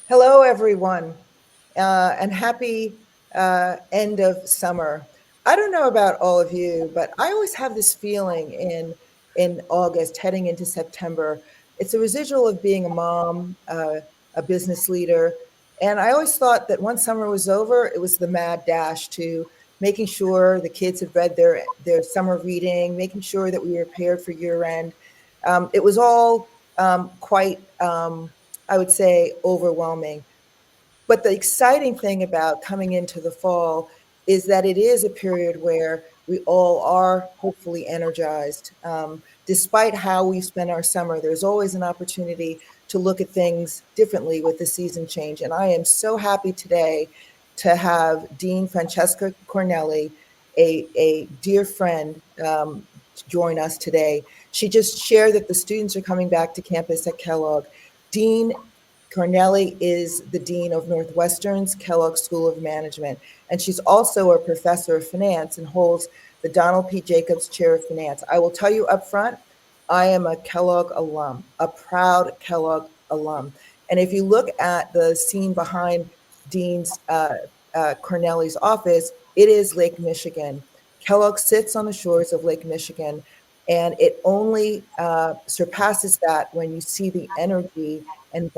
Hello, everyone, and happy end of summer. I don't know about all of you, but I always have this feeling in August, heading into September. It's a residual of being a mom, a business leader, and I always thought that once summer was over, it was the mad dash to making sure the kids had read their summer reading, making sure that we were prepared for year end. It was all quite I would say, overwhelming. But the exciting thing about coming into the fall is that it is a period where we all are hopefully energized. Despite how we spend our summer, there's always an opportunity to look at things differently with the season change. And I am so happy today to have Dean Francesca Cornelli, a dear friend, join us today. She just shared that the students are coming back to campus at Kellogg. Dean Cornelli is the dean of Northwestern's Kellogg School of Management, and she's also a professor of finance and holds the Donald P. Jacobs Chair of Finance. I will tell you up front, I am a Kellogg alum, a proud Kellogg alum. And if you look at the scene behind Dean's Cornelli's office, it is Lake Michigan. Kellogg sits on the shores of Lake Michigan, and it only surpasses that when you see the energy and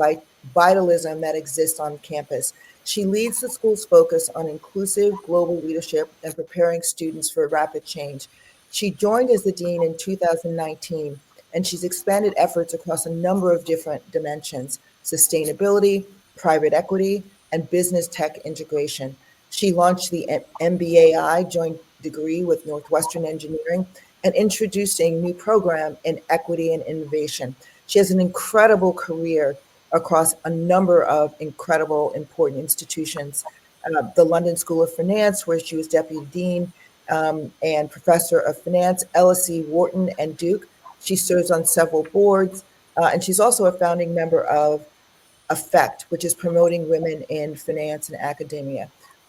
vitalism that exists on campus. She leads the school's focus on inclusive global leadership and preparing students for rapid change. She joined as the dean in 2019, and she's expanded efforts across a number of different dimensions: sustainability, private equity, and business tech integration. She launched the MBAI joint degree with Northwestern Engineering and introduced a new program in equity and innovation. She has an incredible career across a number of incredible, important institutions. The London School of Finance, where she was deputy dean and professor of finance, LSE, Wharton, and Duke. She serves on several boards, and she's also a founding member of Effect, which is promoting women in finance and academia.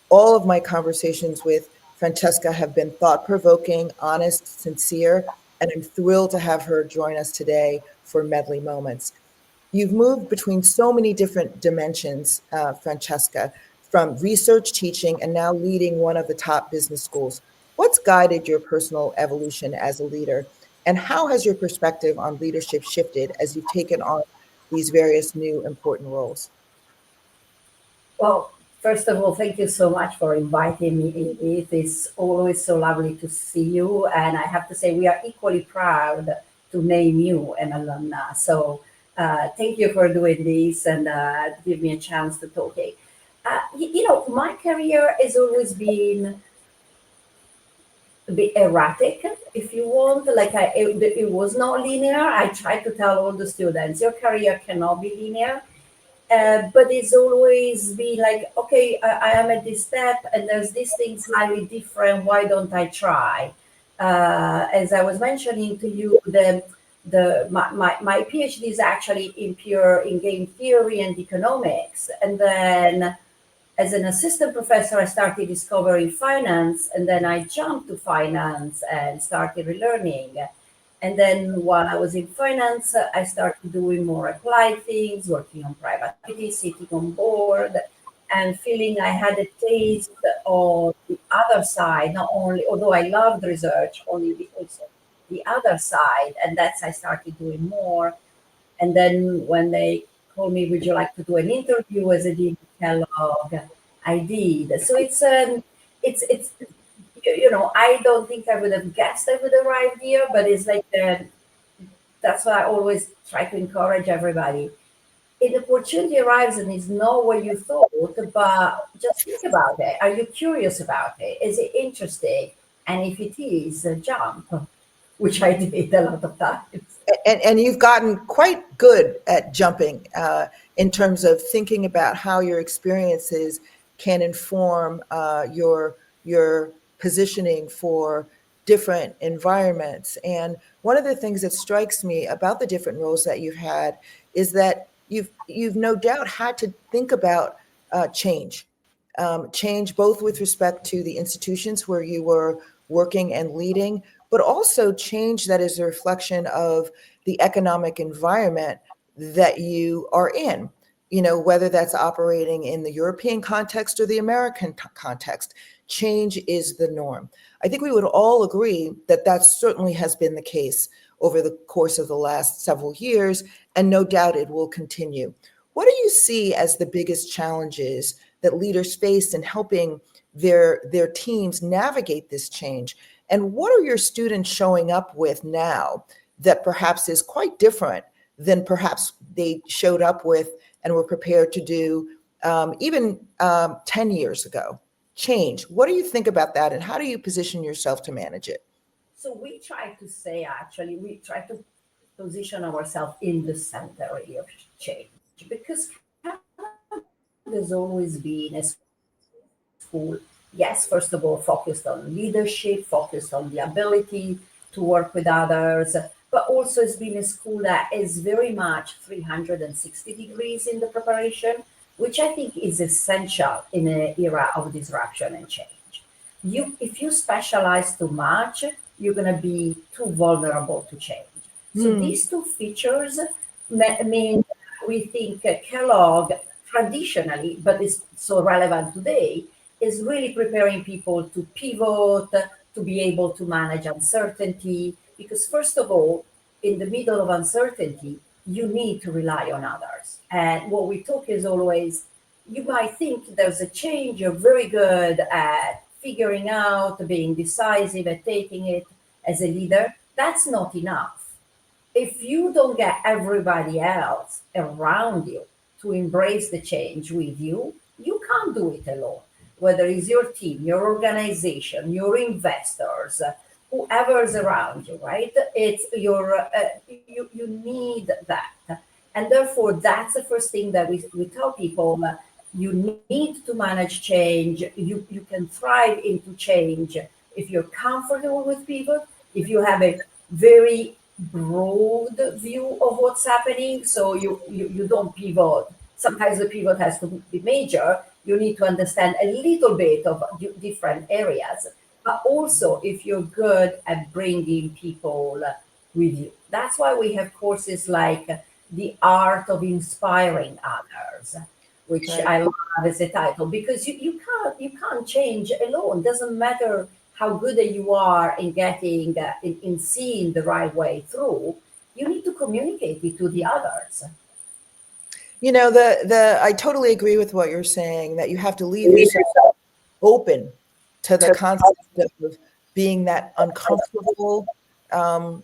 All of my conversations with Francesca have been thought provoking, honest, sincere, and I'm thrilled to have her join us today for Medley Moments. You've moved between so many different dimensions, Francesca, from research, teaching, and now leading one of the top business schools. What's guided your personal evolution as a leader? And how has your perspective on leadership shifted as you've taken on these various new important roles? Well, first of all, thank you so much for inviting me, Edith. It's always so lovely to see you. And I have to say, we are equally proud to name you an alumna. So thank you for doing this and give me a chance to talk. My career has always been a bit erratic, if you want. It was not linear. I try to tell all the students, your career cannot be linear, but it's always been like, okay, I am at this step and there's this thing slightly different. Why don't I try? As I was mentioning to you, my PhD is actually in game theory and economics. And then as an assistant professor, I started discovering finance, and then I jumped to finance and started relearning. And then while I was in finance, I started doing more applied things, working on private equity, sitting on board, and feeling I had a taste of the other side, not only, although I loved research, only also the other side. And that's I started doing more. And then when they called me, would you like to do an interview as a dean at Kellogg? I did. So it's I don't think I would have guessed I would arrive here, but it's like that's why I always try to encourage everybody. An opportunity arrives and it's not what you thought, but just think about it. Are you curious about it? Is it interesting? And if it is, jump, which I did a lot of times. And you've gotten quite good at jumping in terms of thinking about how your experiences can inform your positioning for different environments. And one of the things that strikes me about the different roles that you've had is that you've no doubt had to think about change, change both with respect to the institutions where you were working and leading, but also change that is a reflection of the economic environment that you are in. whether that's operating in the European context or the American context, change is the norm. I think we would all agree that that certainly has been the case over the course of the last several years, and no doubt it will continue. What do you see as the biggest challenges that leaders face in helping their teams navigate this change? And what are your students showing up with now that perhaps is quite different than perhaps they showed up with and were prepared to do even 10 years ago? Change. What do you think about that, and how do you position yourself to manage it? So we try to say, actually, we try to position ourselves in the center really of change, because there's always been a school, yes, first of all, focused on leadership, focused on the ability to work with others, but also it's been a school that is very much 360 degrees in the preparation, which I think is essential in an era of disruption and change. If you specialize too much, you're going to be too vulnerable to change. So these two features mean we think Kellogg traditionally, but is so relevant today, is really preparing people to pivot, to be able to manage uncertainty. Because first of all, in the middle of uncertainty, you need to rely on others. And what we talk is always, you might think there's a change, you're very good at figuring out, being decisive at taking it as a leader. That's not enough. If you don't get everybody else around you to embrace the change with you, you can't do it alone. Whether it's your team, your organization, your investors, whoever's around you, right? It's you need that. And therefore, that's the first thing that we tell people. You need to manage change. You can thrive into change if you're comfortable with pivot, if you have a very broad view of what's happening. So you don't pivot. Sometimes the pivot has to be major. You need to understand a little bit of different areas. But also, if you're good at bringing people with you. That's why we have courses like The Art of Inspiring Others, which Right. I love as a title, because you can't change alone. Doesn't matter how good you are in getting in seeing the right way through. You need to communicate it to the others. I totally agree with what you're saying, that you have to leave yourself open to the concept of being that uncomfortable um,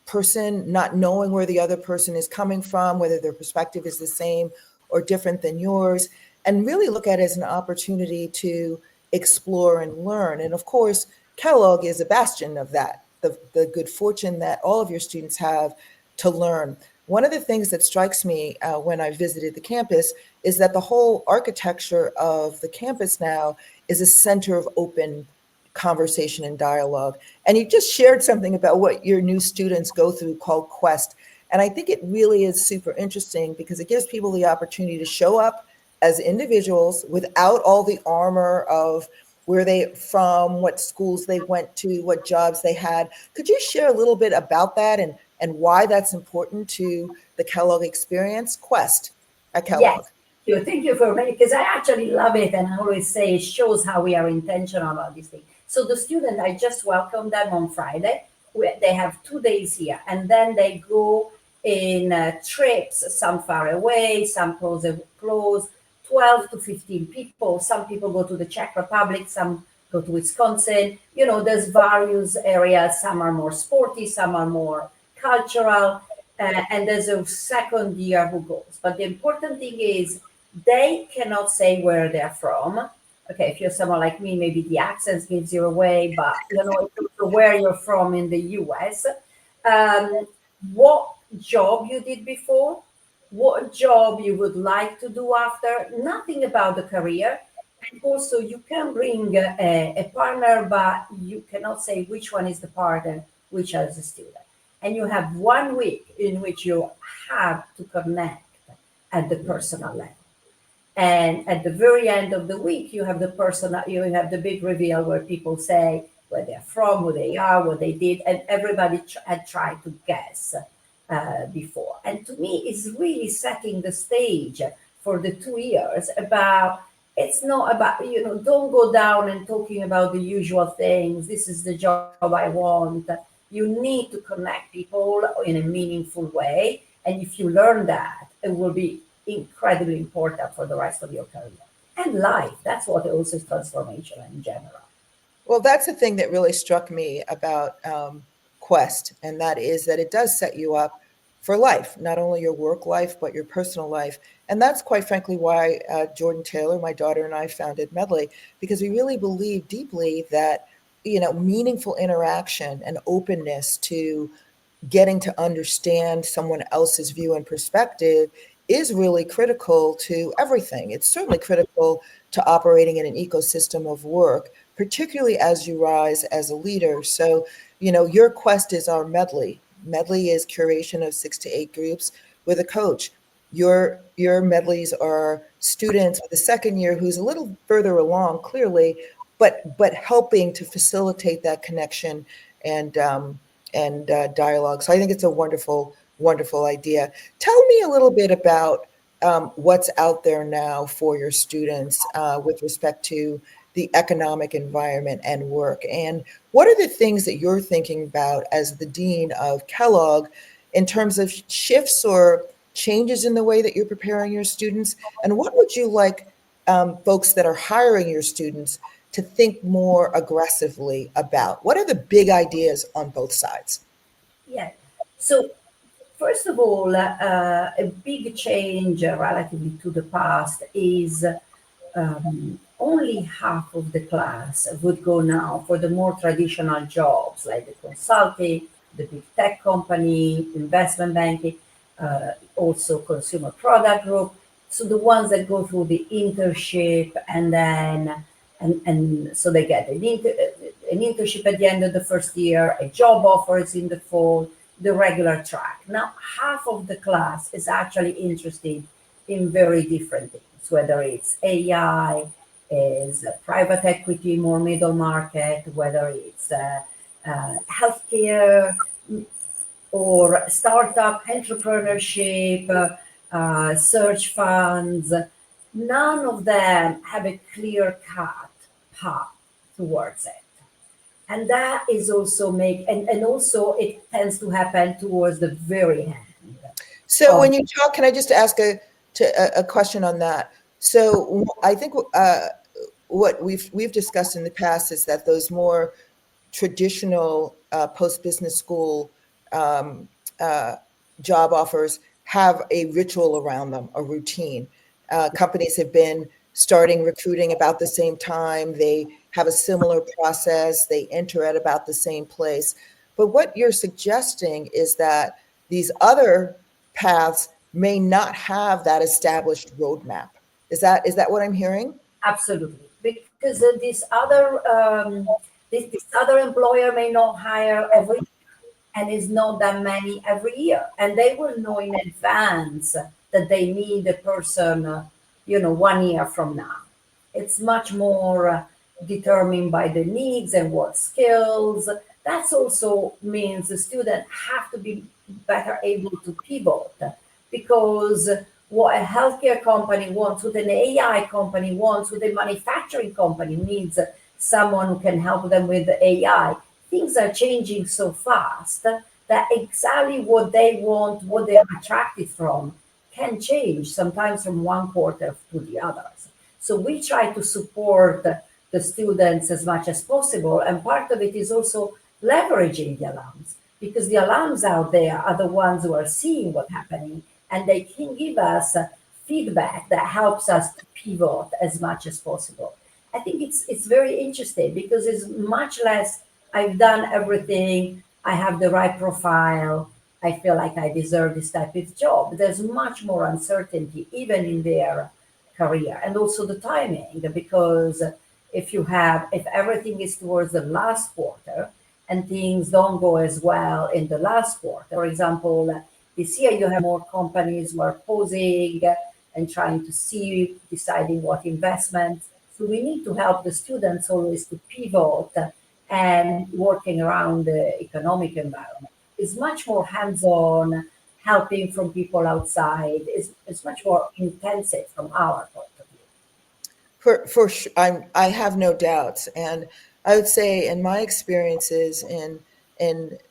person, not knowing where the other person is coming from, whether their perspective is the same or different than yours, and really look at it as an opportunity to explore and learn. And of course, Kellogg is a bastion of that, the good fortune that all of your students have to learn. One of the things that strikes me when I visited the campus is that the whole architecture of the campus now is a center of open conversation and dialogue. And you just shared something about what your new students go through called Quest. And I think it really is super interesting because it gives people the opportunity to show up as individuals without all the armor of where they from, what schools they went to, what jobs they had. Could you share a little bit about that and why that's important to the Kellogg experience? Quest at Kellogg. Yes, thank you for because I actually love it, and I always say it shows how we are intentional about this thing. So the student, I just welcomed them on Friday. They have 2 days here, and then they go in trips, some far away, some close, 12 to 15 people. Some people go to the Czech Republic, some go to Wisconsin. There's various areas. Some are more sporty, some are more cultural, and there's a second year who goes. But the important thing is they cannot say where they're from. Okay, if you're someone like me, maybe the accent gives you away, but where you're from in the US, what job you did before, what job you would like to do after, nothing about the career. And also, you can bring a partner, but you cannot say which one is the partner, which is the student. And you have 1 week in which you have to connect at the personal level. And at the very end of the week, you have the big reveal where people say where they're from, who they are, what they did, and everybody had tried to guess before. And to me, it's really setting the stage for the 2 years about it's not about, don't go down and talking about the usual things. This is the job I want. You need to connect people in a meaningful way. And if you learn that, it will be incredibly important for the rest of your career and life. That's what also is transformational in general. Well, that's the thing that really struck me about Quest, and that is that it does set you up for life, not only your work life, but your personal life. And that's quite frankly why Jordan Taylor, my daughter, and I founded Medley, because we really believe deeply that, meaningful interaction and openness to getting to understand someone else's view and perspective is really critical to everything. It's certainly critical to operating in an ecosystem of work, particularly as you rise as a leader. So, your Quest is our Medley. Medley is curation of 6 to 8 groups with a coach. Your Medleys are students with a second year who's a little further along, clearly, but helping to facilitate that connection and dialogue. So I think it's a wonderful, wonderful idea. Tell me a little bit about what's out there now for your students with respect to the economic environment and work. And what are the things that you're thinking about as the dean of Kellogg in terms of shifts or changes in the way that you're preparing your students? And what would you like folks that are hiring your students to think more aggressively about? What are the big ideas on both sides? Yeah. So first of all, a big change relatively to the past is only half of the class would go now for the more traditional jobs like the consulting, the big tech company, investment banking, also consumer product group. So the ones that go through the internship and so they get an internship at the end of the first year, a job offer is in the fall, the regular track. Now, half of the class is actually interested in very different things, whether it's AI, is private equity, more middle market, whether it's healthcare or startup entrepreneurship, search funds. None of them have a clear cut path towards it. And that is also and also it tends to happen towards the very end. So when you talk, can I just ask a question on that? So I think what we've discussed in the past is that those more traditional post-business school um, uh, job offers have a ritual around them, a routine. Companies have been starting recruiting about the same time. They have a similar process. They enter at about the same place. But what you're suggesting is that these other paths may not have that established roadmap. Is that what I'm hearing? Absolutely, because this other employer may not hire every and is not that many every year, and they will know in advance that they need a person, 1 year from now. It's much more determined by the needs and what skills. That also means the student have to be better able to pivot because what a healthcare company wants, what an AI company wants, what a manufacturing company needs someone who can help them with the AI. Things are changing so fast that exactly what they want, what they are attracted from, can change sometimes from one quarter to the others. So we try to support the students as much as possible. And part of it is also leveraging the alums because the alums out there are the ones who are seeing what's happening and they can give us feedback that helps us to pivot as much as possible. I think it's very interesting because it's much less I've done everything, I have the right profile, I feel like I deserve this type of job. There's much more uncertainty even in their career and also the timing because if everything is towards the last quarter and things don't go as well in the last quarter, for example, this year you have more companies who are pausing and trying to see, deciding what investments. So we need to help the students always to pivot and working around the economic environment. It's much more hands-on helping from people outside is much more intensive from our point of view. I have no doubts, and I would say in my experiences in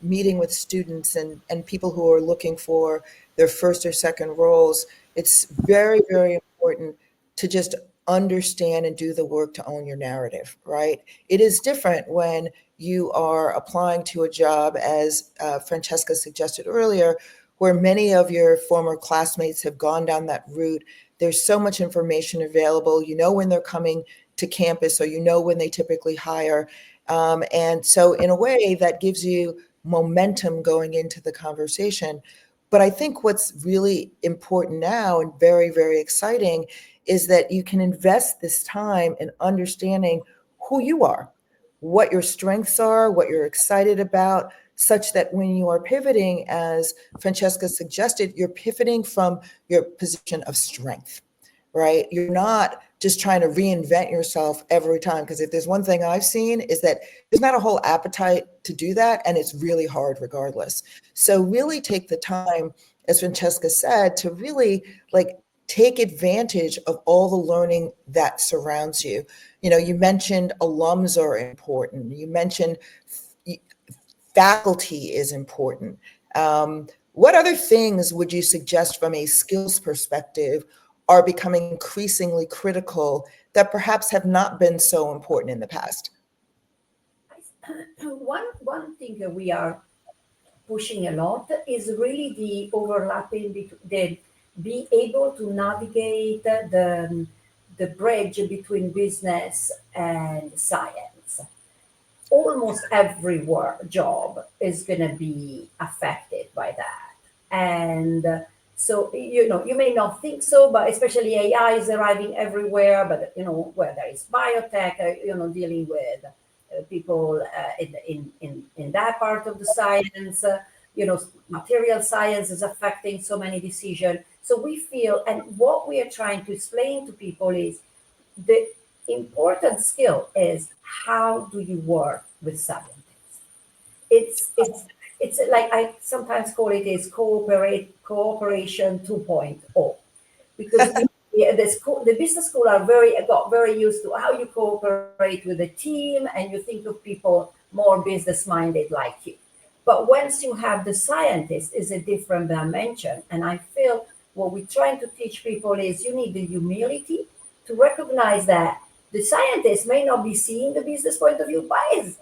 meeting with students and people who are looking for their first or second roles, it's very, very important to just understand and do the work to own your narrative, right? It is different when you are applying to a job, as Francesca suggested earlier, where many of your former classmates have gone down that route. There's so much information available. You know when they're coming to campus, or you know when they typically hire. And so, in a way, that gives you momentum going into the conversation. But I think what's really important now and very, very exciting is that you can invest this time in understanding who you are, what your strengths are, what you're excited about, such that when you are pivoting, as Francesca suggested, you're pivoting from your position of strength, right? You're not just trying to reinvent yourself every time. Because if there's one thing I've seen is that there's not a whole appetite to do that. And it's really hard regardless. So really take the time, as Francesca said, to really like take advantage of all the learning that surrounds you. You know, you mentioned alums are important. You mentioned faculty is important. What other things would you suggest from a skills perspective are becoming increasingly critical that perhaps have not been so important in the past? One thing that we are pushing a lot is really the overlapping between the be able to navigate the bridge between business and science. Almost every work job is going to be affected by that. And so, you may not think so, but especially AI is arriving everywhere. But, where there is biotech, dealing with people in that part of the science, material science is affecting so many decisions. So we feel, and what we are trying to explain to people is the important skill is how do you work with scientists. It's like I sometimes call it is cooperation 2.0, because the business school are got very used to how you cooperate with a team, and you think of people more business minded like you. But once you have the scientist, is a different dimension. And I feel what we're trying to teach people is you need the humility to recognize that the scientist may not be seeing the business point of view, but is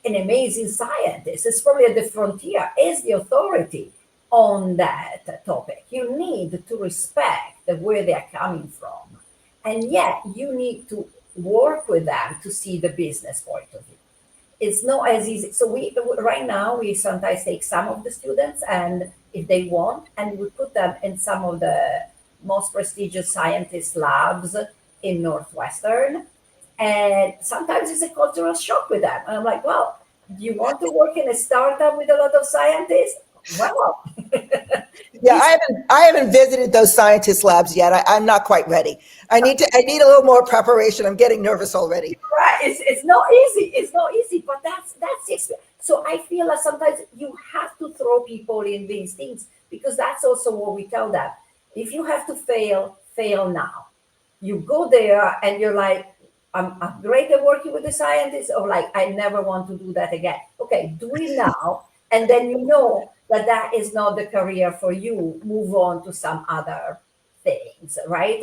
an amazing scientist. It's probably at the frontier, is the authority on that topic. You need to respect where they're coming from. And yet you need to work with them to see the business point of view. It's not as easy. So right now we sometimes take some of the students, and if they want, and we put them in some of the most prestigious scientist labs in Northwestern. And sometimes it's a cultural shock with them. And I'm like, well, do you want to work in a startup with a lot of scientists? Well, Yeah, I haven't visited those scientist labs yet. I'm not quite ready. I need a little more preparation. I'm getting nervous already. right. It's not easy. It's not easy, but that's it. So I feel that sometimes you have to throw people in these things, because that's also what we tell them. If you have to fail, fail now. You go there and you're like, I'm great at working with the scientists, or like, I never want to do that again. Okay, do it now. And then you know that that is not the career for you. Move on to some other things, right?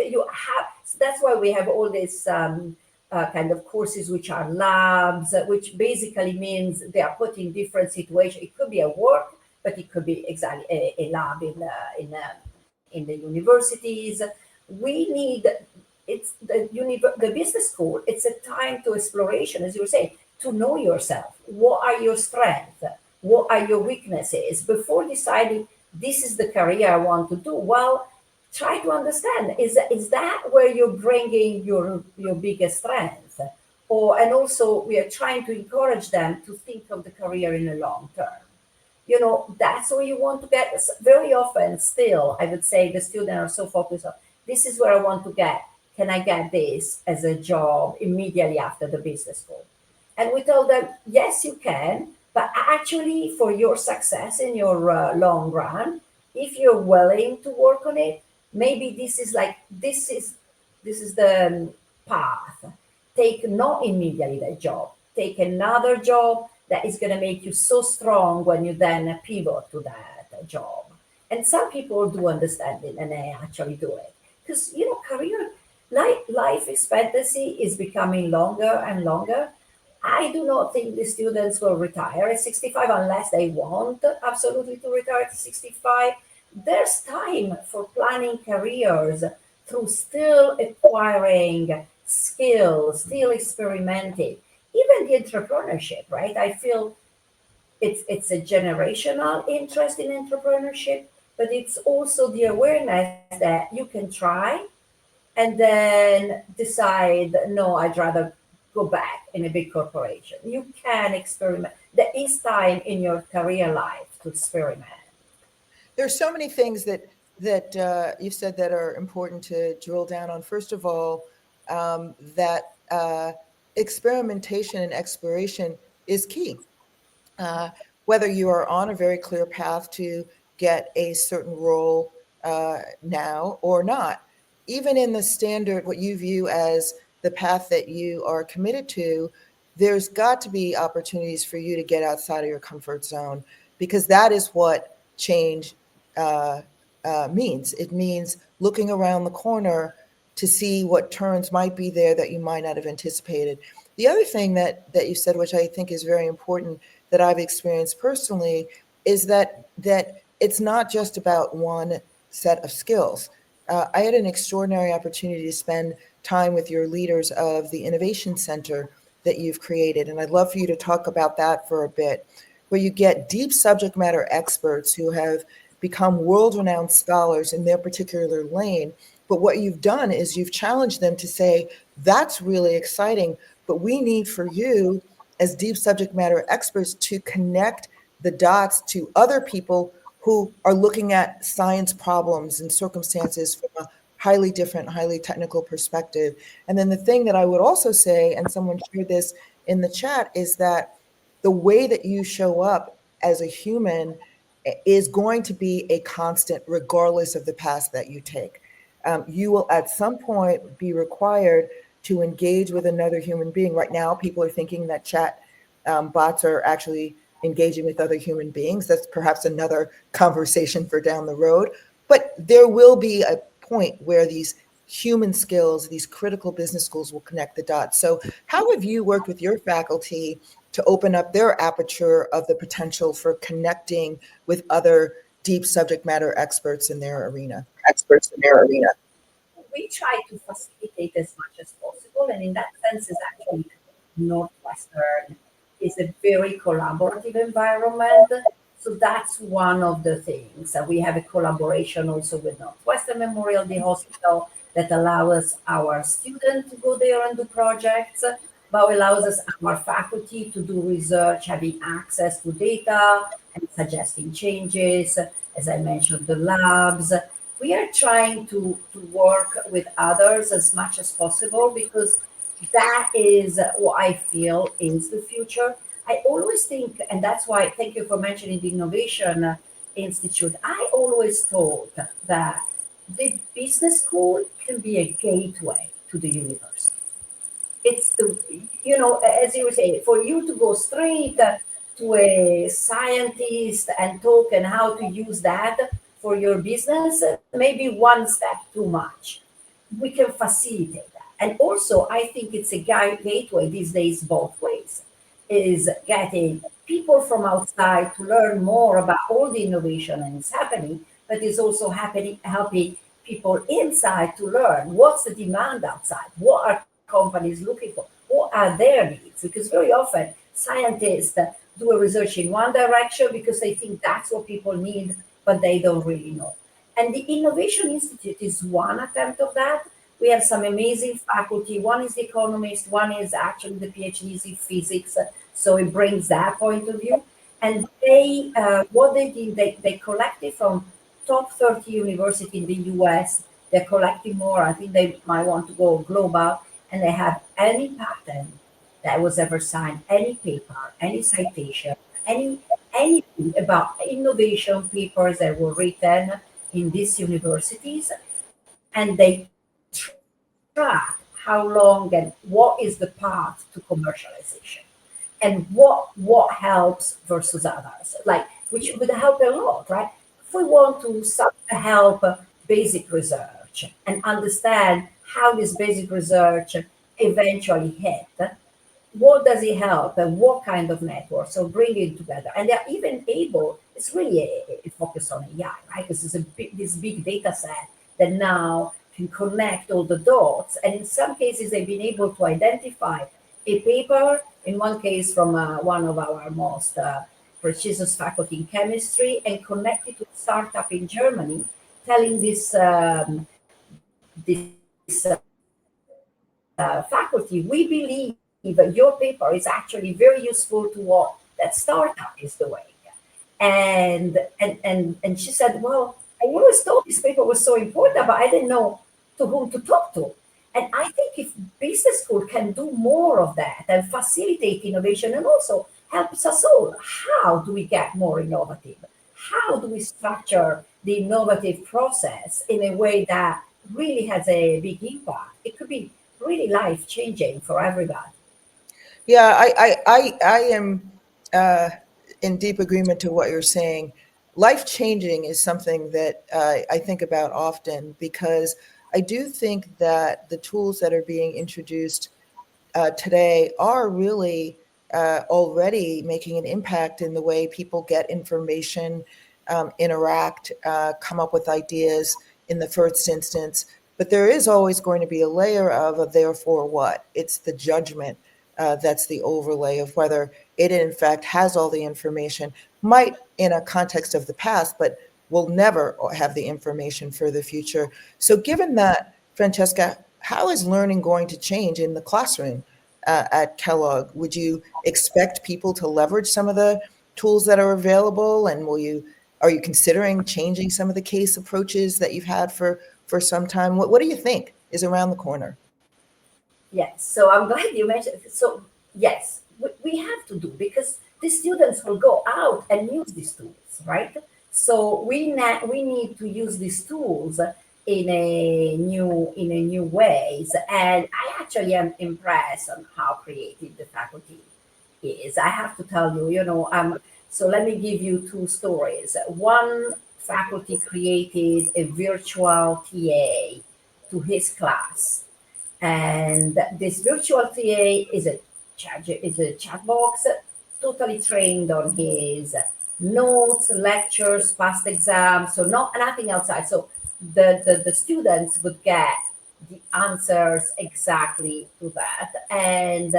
So that's why we have all these kind of courses, which are labs, which basically means they are put in different situations. It could be a work, but it could be exactly a lab in the universities. We need the business school. It's a time to exploration, as you were saying, to know yourself. What are your strengths? What are your weaknesses? Before deciding this is the career I want to do, well, try to understand, is that where you're bringing your biggest strength? And also we are trying to encourage them to think of the career in the long term. That's where you want to get. Very often still, I would say the students are so focused on, this is where I want to get. Can I get this as a job immediately after the business school? And we tell them, yes, you can, but actually for your success in your long run, if you're willing to work on it, maybe this is the path. Take not immediately that job. Take another job that is going to make you so strong when you then pivot to that job. And some people do understand it and they actually do it. Because, career life expectancy is becoming longer and longer. I do not think the students will retire at 65 unless they want absolutely to retire at 65. There's time for planning careers through still acquiring skills, still experimenting, even the entrepreneurship, right? I feel it's a generational interest in entrepreneurship, but it's also the awareness that you can try and then decide, no, I'd rather go back in a big corporation. You can experiment. There is time in your career life to experiment. There's so many things that you've said that are important to drill down on. First of all, that experimentation and exploration is key. Uh, Whether you are on a very clear path to get a certain role now or not, even in the standard, what you view as the path that you are committed to, there's got to be opportunities for you to get outside of your comfort zone, because that is what change uh, means. It means looking around the corner to see what turns might be there that you might not have anticipated. The other thing that you said, which I think is very important, that I've experienced personally, is that it's not just about one set of skills. I had an extraordinary opportunity to spend time with your leaders of the Innovation Center that you've created, and I'd love for you to talk about that for a bit, where you get deep subject matter experts who have become world-renowned scholars in their particular lane. But what you've done is you've challenged them to say, that's really exciting, but we need for you as deep subject matter experts to connect the dots to other people who are looking at science problems and circumstances from a highly different, highly technical perspective. And then the thing that I would also say, and someone shared this in the chat, is that the way that you show up as a human is going to be a constant regardless of the path that you take. You will at some point be required to engage with another human being. Right now, people are thinking that chat bots are actually engaging with other human beings. That's perhaps another conversation for down the road. But there will be a point where these human skills, these critical business skills, will connect the dots. So how have you worked with your faculty to open up their aperture of the potential for connecting with other deep subject matter experts in their arena? We try to facilitate as much as possible, and in that sense, is actually Northwestern is a very collaborative environment. So that's one of the things. We have a collaboration also with Northwestern Memorial Day Hospital that allows our students to go there and do projects, but allows us, our faculty, to do research, having access to data and suggesting changes. As I mentioned, the labs. We are trying to work with others as much as possible, because that is what I feel is the future. I always think, and that's why, thank you for mentioning the Innovation Institute. I always thought that the business school can be a gateway to the university. It's the, as you were saying, for you to go straight to a scientist and talk and how to use that for your business, maybe one step too much. We can facilitate that. And also, I think it's a gateway these days both ways, is getting people from outside to learn more about all the innovation and it's happening, but it's also happening, helping people inside to learn what's the demand outside, what are companies looking for, what are their needs, because very often scientists do a research in one direction because they think that's what people need, but they don't really know. And the Innovation Institute is one attempt of that. We have some amazing faculty. One is the economist, one is actually the PhDs in physics. So it brings that point of view. And what they did, they collected from top 30 university in the US. They're collecting more. I think they might want to go global. And they have any patent that was ever signed, any paper, any citation, anything about innovation papers that were written in these universities, and they track how long and what is the path to commercialization and what helps versus others, like which would help a lot, right? If we want to help basic research and understand how this basic research eventually hit, what does it help and what kind of network? So bring it together, and they're even able. It's really a focus on AI, right? Because it's this big data set that now can connect all the dots, and in some cases they've been able to identify a paper. In one case, from one of our most prestigious faculty in chemistry, and connect it to a startup in Germany, telling this faculty, we believe that your paper is actually very useful to what that startup is doing. And she said, well, I always thought this paper was so important, but I didn't know to whom to talk to. And I think if business school can do more of that and facilitate innovation, and also helps us all, how do we get more innovative? How do we structure the innovative process in a way that really has a big impact? It could be really life changing for everybody. Yeah, I am in deep agreement to what you're saying. Life changing is something that I think about often, because I do think that the tools that are being introduced today are really already making an impact in the way people get information, interact, come up with ideas in the first instance. But there is always going to be a layer of a therefore what? It's the judgment that's the overlay of whether it in fact has all the information, might in a context of the past, but will never have the information for the future. So, given that, Francesca, how is learning going to change in the classroom at Kellogg? Would you expect people to leverage some of the tools that are available, and are you considering changing some of the case approaches that you've had for some time? What do you think is around the corner? Yes, so I'm glad you mentioned. So yes, we have to do, because the students will go out and use these tools, right? So we need to use these tools in a new ways. And I actually am impressed on how creative the faculty is. I have to tell you, so let me give you two stories. One faculty created a virtual TA to his class, and this virtual TA is a chat box, totally trained on his notes, lectures, past exams, so nothing outside. So the students would get the answers exactly to that. And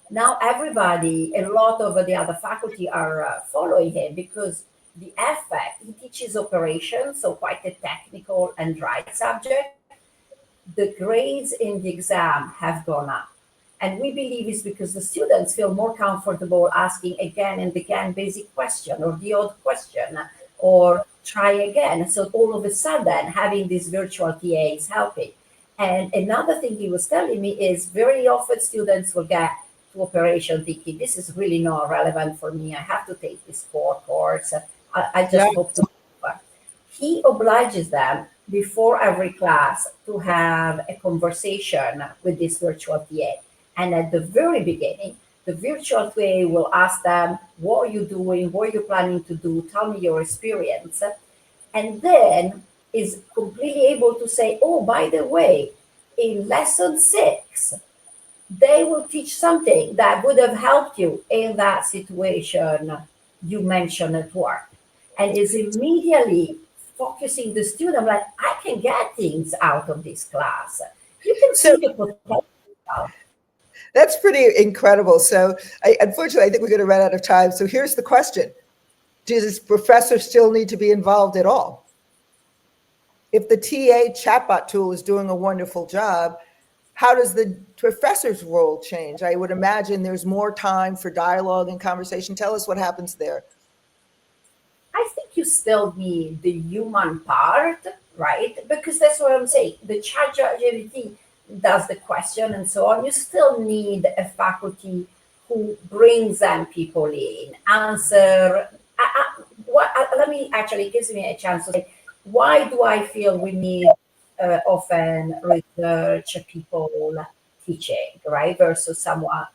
now everybody, a lot of the other faculty are following him, because the effect, he teaches operations, so quite a technical and dry subject. The grades in the exam have gone up. And we believe it's because the students feel more comfortable asking again and again basic question or the odd question, or try again. So all of a sudden, having this virtual TA is helping. And another thing he was telling me is very often students will get to operation thinking, this is really not relevant for me. I have to take this core course. I Yeah. just hope to. He obliges them before every class to have a conversation with this virtual TA. And at the very beginning, the virtual TA will ask them, what are you doing? What are you planning to do? Tell me your experience. And then is completely able to say, oh, by the way, in lesson 6, they will teach something that would have helped you in that situation you mentioned at work. And is immediately focusing the student, like, I can get things out of this class. You can So see the potential. that's pretty incredible. So, unfortunately, I think we're going to run out of time. So, here's the question: does professor still need to be involved at all? If the TA chatbot tool is doing a wonderful job, how does the professor's role change? I would imagine there's more time for dialogue and conversation. Tell us what happens there. I think you still need the human part, right? Because that's what I'm saying. The chat GPT does the question and so on. You still need a faculty who brings them people in, answer Let me actually, it gives me a chance to say, why do I feel we need often research people teaching, right, versus someone?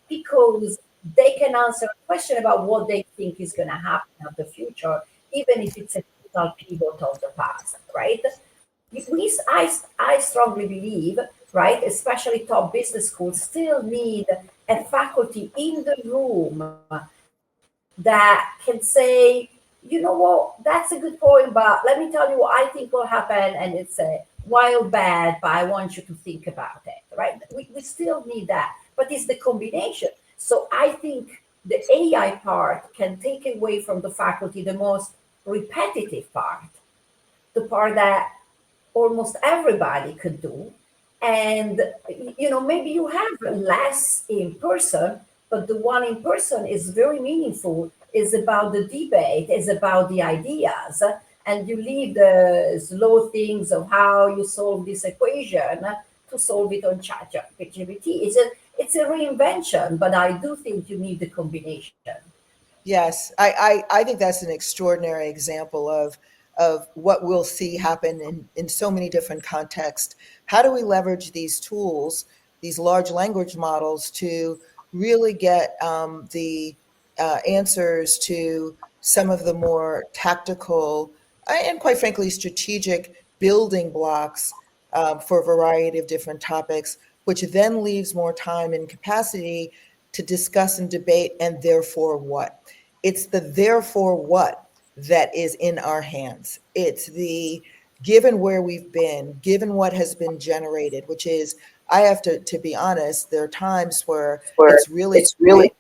Because they can answer a question about what they think is going to happen in the future, even if it's a total pivot of the past, right? I strongly believe, right, especially top business schools still need a faculty in the room that can say, you know what, that's a good point, but let me tell you what I think will happen. And it's a wild bad, but I want you to think about it, right? We still need that, but it's the combination. So I think the AI part can take away from the faculty the most repetitive part, the part that almost everybody could do. And maybe you have less in person, but the one in person is very meaningful, is about the debate, is about the ideas, and you leave the slow things of how you solve this equation to solve it on ChatGPT. It's a reinvention, but I do think you need the combination. Yes, I think that's an extraordinary example of what we'll see happen in so many different contexts. How do we leverage these tools, these large language models, to really get the answers to some of the more tactical and, quite frankly, strategic building blocks for a variety of different topics, which then leaves more time and capacity to discuss and debate, and therefore what? It's the therefore what that is in our hands. It's the given where we've been, given what has been generated, which is, I have to be honest, there are times where Where it's really it's really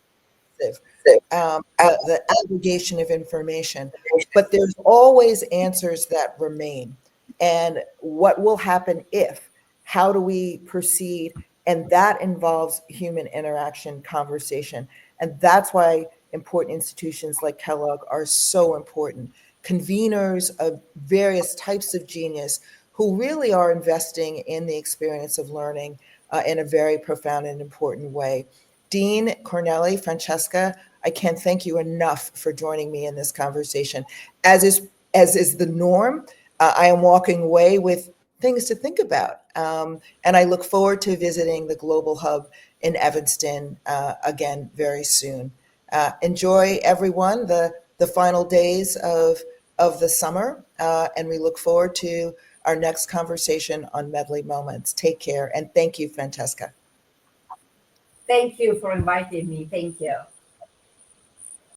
expensive, the aggregation of information, but there's always answers that remain. And what will happen if? How do we proceed? And that involves human interaction, conversation. And that's why important institutions like Kellogg are so important. Conveners of various types of genius who really are investing in the experience of learning in a very profound and important way. Dean Cornelli, Francesca, I can't thank you enough for joining me in this conversation. As is the norm, I am walking away with things to think about, and I look forward to visiting the Global Hub in Evanston again very soon. Enjoy, everyone, the final days of the summer, and we look forward to our next conversation on Medley Moments. Take care, and thank you, Francesca. Thank you for inviting me. Thank you.